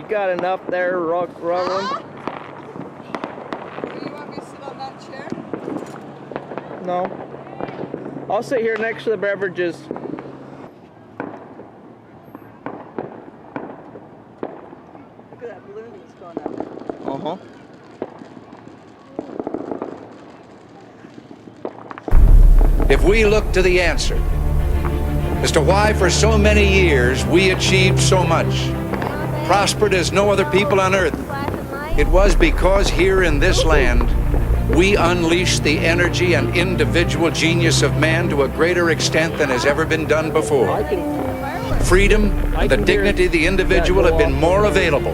You got enough there, Roland? Do you want me to sit on that chair? No. I'll sit here next to the beverages. Look at that balloon that's going up. Uh-huh. If we look to the answer as to why for so many years we achieved so much, prospered as no other people on earth, it was because here in this land we unleashed the energy and individual genius of man to a greater extent than has ever been done before. Freedom and the dignity of the individual have been more available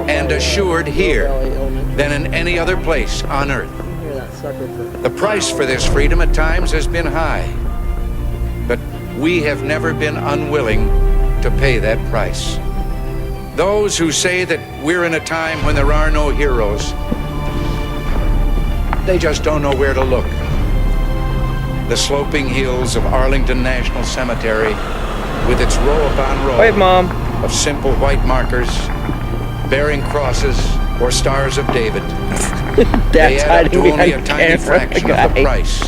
and assured here than in any other place on earth. The price for this freedom at times has been high, but we have never been unwilling to pay that price. Those who say that we're in a time when there are no heroes, they just don't know where to look. The sloping hills of Arlington National Cemetery, with its row upon row of simple white markers bearing crosses or stars of David, they add up to only a tiny fraction of the price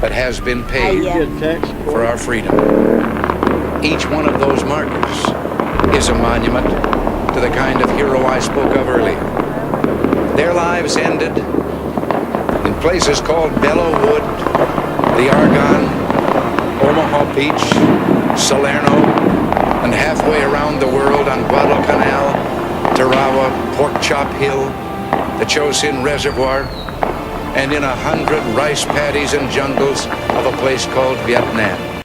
that has been paid for our freedom. Each one of those markers is a monument to the kind of hero I spoke of earlier. Their lives ended in places called Belleau Wood, the Argonne, Omaha Beach, Salerno, and halfway around the world on Guadalcanal, Tarawa, Pork Chop Hill, the Chosin Reservoir, and in 100 rice paddies and jungles of a place called Vietnam.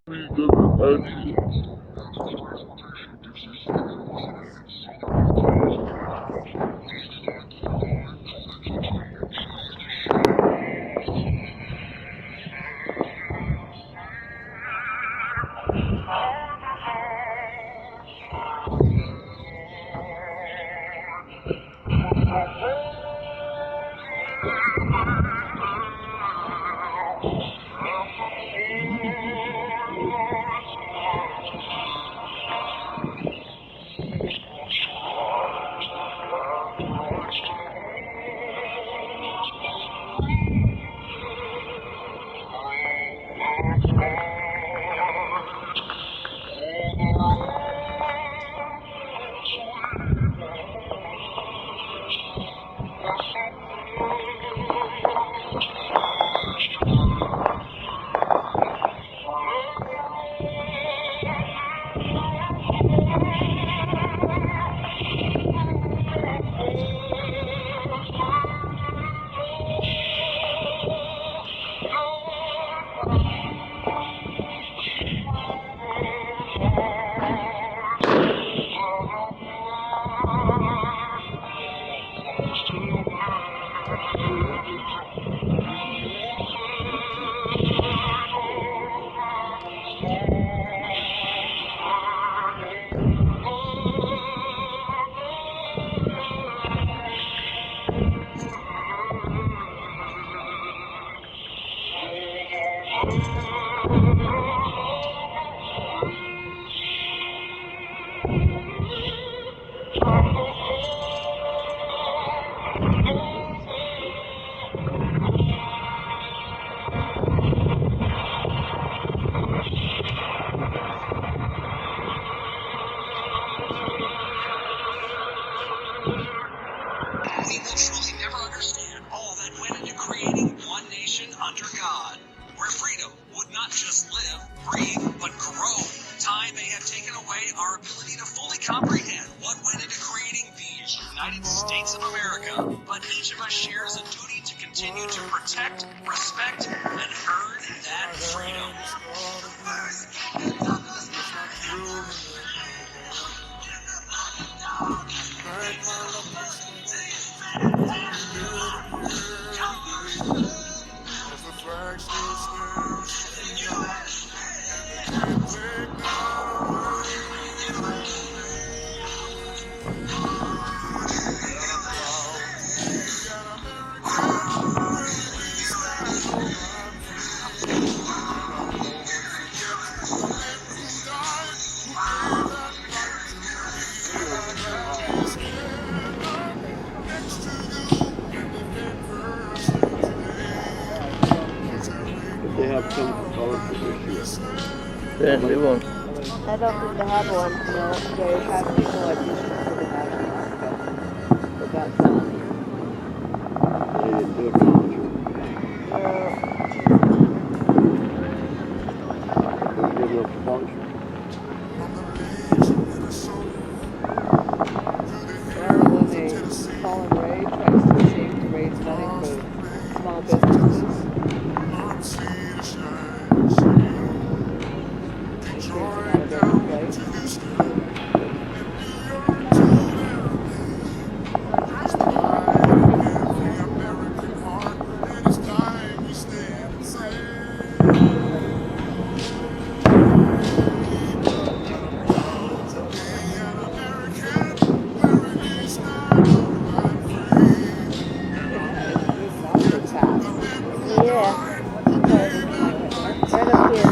We will truly never understand all that went into creating one nation under God, where freedom would not just live, breathe, but grow. Time may have taken away our ability to fully comprehend what went into creating these United States of America, but each of us shares a duty to continue to protect, respect, and earn that freedom. They didn't do one. I don't think they had one. No, they have people at districts for the national anthem. But that's all. They didn't do a concert. They did a function. Well, when they Colin Ray tries to sing to raise money for small businesses. He sings it out of every place. Yeah. Right up here.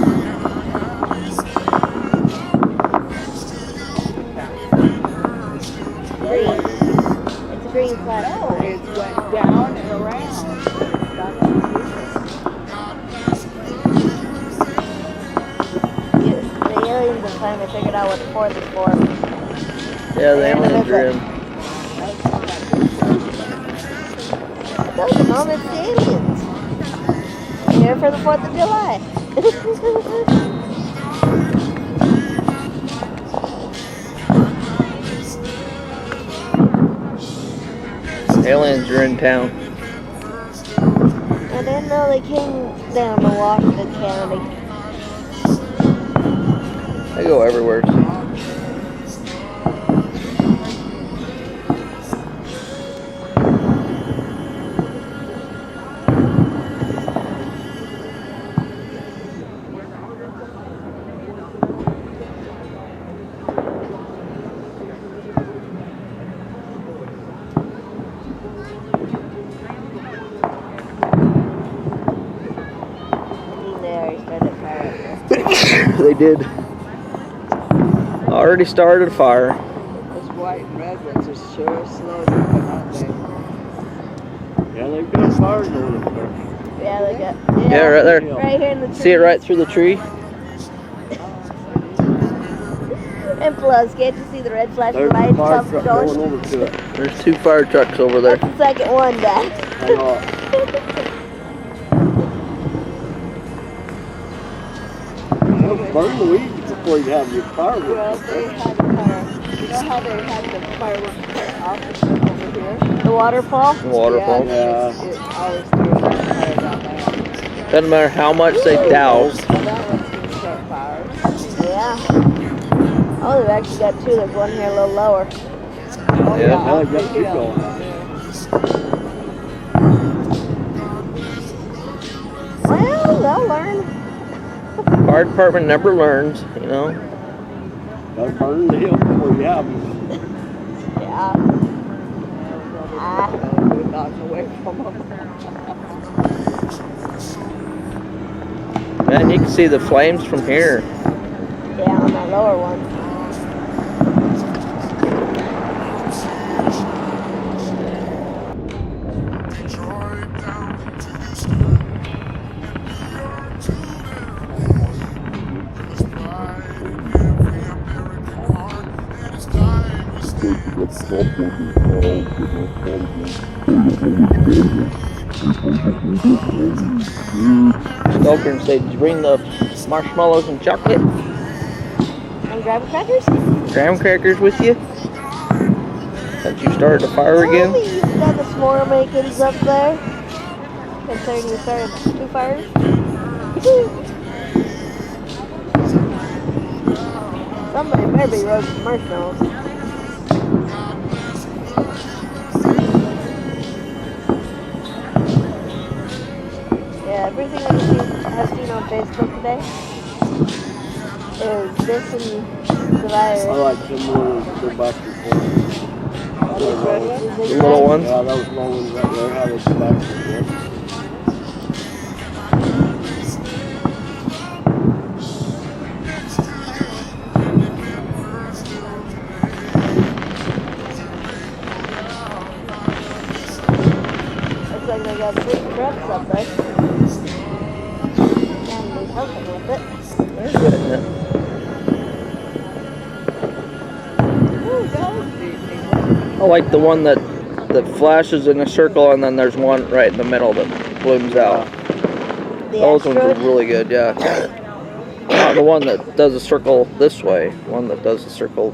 Green. It's a green flag. It went down and around. The aliens have finally figured out what the fourth is for. Yeah, the aliens are in. I told you, Mom, it's the aliens. They're here for the 4th of July. Aliens are in town. I didn't know they came down to Washington County. They go everywhere. They already started fire. They did. Already started a fire. Those white and red ones are sure slow moving, aren't they? Yeah, they've got fires going up there. Yeah, they got. Yeah, right there. Right here in the tree. See it right through the tree? And plus, can't you see the red flashing There's a lights fire come truck going? going over to it. There's 2 fire trucks over there. That's the second one, Dad. I know it. Burn the weeds before you have your fireworks. Well, they had a fire. You know how they had the fireworks office over here? The waterfall? The waterfall. Yeah. It always started on fire down there. Doesn't matter how much they douse. Well, that one's gonna start fires. Yeah. Oh, they've actually got 2. There's one here a little lower. Oh, Yeah. Now off they've got the two hill. going. Well, they'll learn. Fire department never learns, you know. Gotta burn the hill before you have them. Yeah. We're knocking away from them. Man, you can see the flames from here. Yeah, on that lower one. Stoker and say, did you bring the marshmallows and chocolate? And graham crackers? Graham crackers with you? Since you started the fire again? Well, you've got the s'more makings up there. Considering you started 2 fires. Somebody better be roasting marshmallows. Yeah, everything that you have seen on Facebook today is this and the virus. I like some more go back and forth. Those red ones? The little ones? Yeah, those long ones right there, how they go back and forth. Looks like they got 3 trucks up there. And these other a little bit. They're good, isn't it? Ooh, those deep. I like the one that flashes in a circle, and then there's one right in the middle that blooms out. The Those ones are asteroid. really good, yeah. Not the one that does a circle this way. One that does a circle,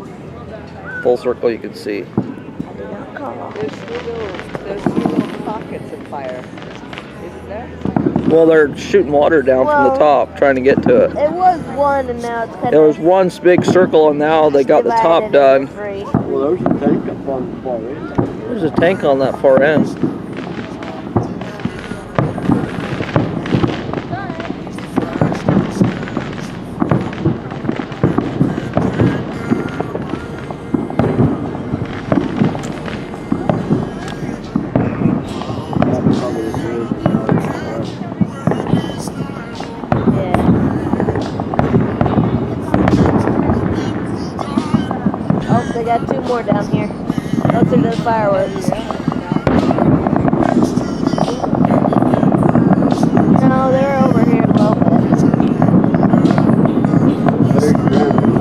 full circle you can see. I do not call. There's three little pockets of fire. Isn't there? Well, they're shooting water down from the Well- top, trying to get to it. It was one, and now it's kind There of. was one big circle, and now they got the top done. Well, there's a tank up on the far end. There's a tank on that far end. That's probably the same. Oh, they got two more down here. Those are the fireworks. No, they're over here a little bit. There's your grandpa.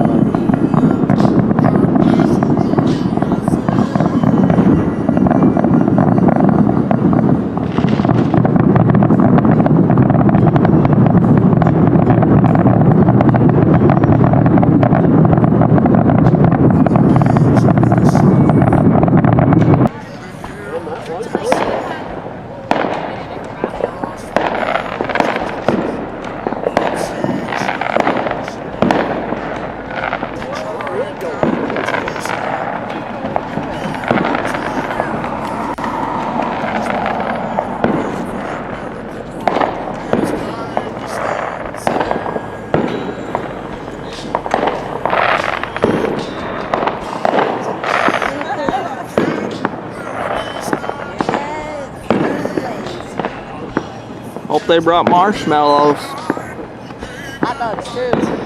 Hope they brought marshmallows. Hot dogs too.